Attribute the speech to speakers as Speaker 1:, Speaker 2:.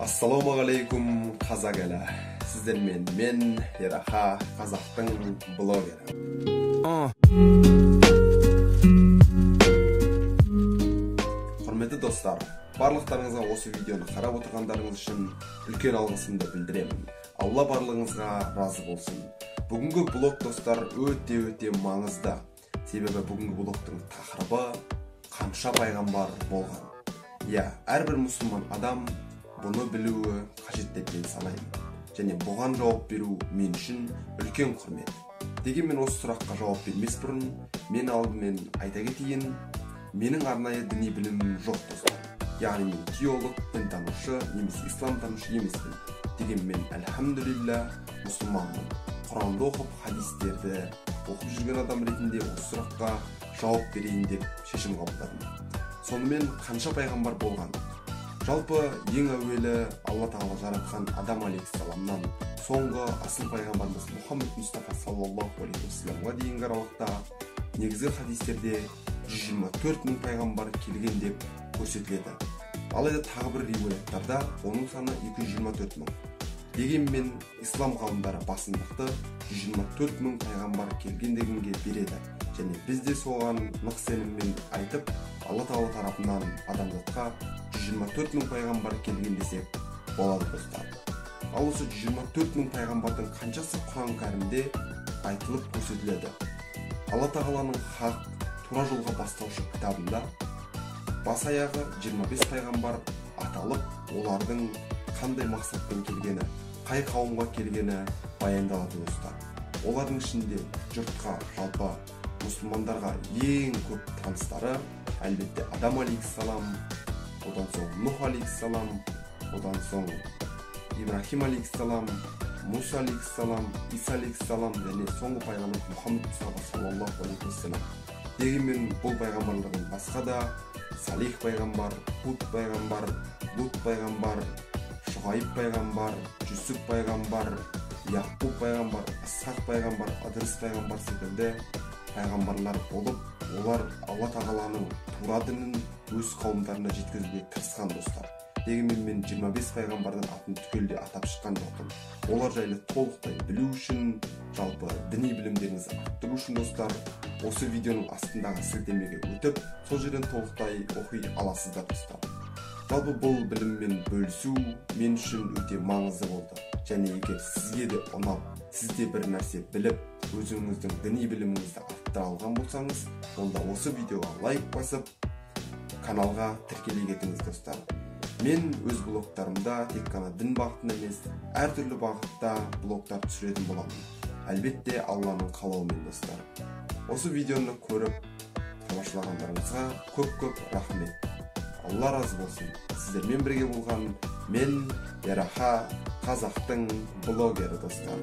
Speaker 1: Ассалаумағалейкум қазақ елі. Сіздермен мен Ераха, қазақтың блогері. Құрметті достар, барлықтарыңызға осы видеоны қарап отырғандарыңыз үшін үлкен алғысымды білдіремін. Алла барлығыңызға разы болсын. Бүгінгі блог достар өте маңызды. Себебі бүгінгі блогтың тақырыбы қанша пайғамбар болған. Әрбір мұсылман адам бұны білуі қажет деп мен санаймын. Және бұған жауап беру мен үшін үлкен құрмет. Дегенмен осы сұраққа жауап бермес бұрын, мен алдымен айта кетейін, менің арнайы діни білімім жоқ достар. Яғни мен теолог, дінтанушы, немесе исламтанушы емеспін. Дегенмен әлхамдулилля мұсылманмын. Құранды оқып, хадистерді оқып жүрген адам ретінде осы сұраққа жауап берейін деп шешім қабылдадым. Сонымен қанша пайғамбар болған? Жалпы ең әуелі Алла Тағала жаратқан Адам алейхиссаламнан соңғы асыл пайғамбарымыз Мұхаммед Мұстафа саллаллаху алейхи уассаламға дейінгі аралықта негізгі хадистерде 124 мың пайғамбар келген деп көрсетіледі. Алайда тағы бір риуаяттарда оның саны 224 мың. Дегенмен ислам ғалымдары басымдықты 124 мың пайғамбар келген дегенге береді. Және біз де соған нық сеніммен айтып, Алла Тағала тарапынан адамзатқа 124 мың пайғамбар келген десек болады достар. Ал осы 124 мың пайғамбардың қаншасы Құран кәрімде айтылып көрсетіледі. Алла Тағаланың хақ тура жолға бастаушы кітабында бас аяғы 25 пайғамбар аталып, олардың қандай мақсатпен келгені, қай қауымға келгені баяндалады достар. Олардың ішінде жұртқа, жалпы мұсылмандарға ең көп таныстары әлбетте Адам алейхиссалам, одан соң Нух алейхиссалам, одан соң Ибрахим алейхиссалам, Муса алейхиссалам, Иса алейхиссалам және соңғы пайғамбар Мұхаммед Мұстафа саллаллаху алейхи уассалам. Дегенмен бұл пайғамбарлардың басқа да Салих пайғамбар, Худ пайғамбар, Лут пайғамбар, Шуайб пайғамбар, Жүсіп пайғамбар, Яқуб пайғамбар, Исхақ пайғамбар, Ыдрис пайғамбар секілді пайғамбарлар болып, олар Алла Тағаланың тура дінін өз қауымдарына жеткізуге тырысқан достар. Дегенмен мен 25 пайғамбардың атын түгелдей атап шыққан жоқпын. Олар жайлы толықтай білу үшін, жалпы діни білімдеріңізді арттыру үшін достар, осы видеоның астындағы сілтемеге өтіп, сол жерден толықтай оқи аласыздар достар. Жалпы бұл біліммен бөлісу мен үшін өте маңызды болды. Және егер сізге де ұнап, сізде бір нәрсе біліп, өзіңіздің діни біліміңізді арттыра алған болсаңыз, онда осы видеоға лайк басып, каналға тіркеле кетіңіз достар. Мен өз блогтарымда тек қана дін бағытында емес, әртүрлі бағытта блогтар түсіретін боламын. Әлбетте Алланың қалауымен достар. Осы видеоны көріп, тамашалағандарыңызға көп рахмет. Алла разы болсын. Сіздермен бірге болған мен Ераха, қазақтың блогері достар.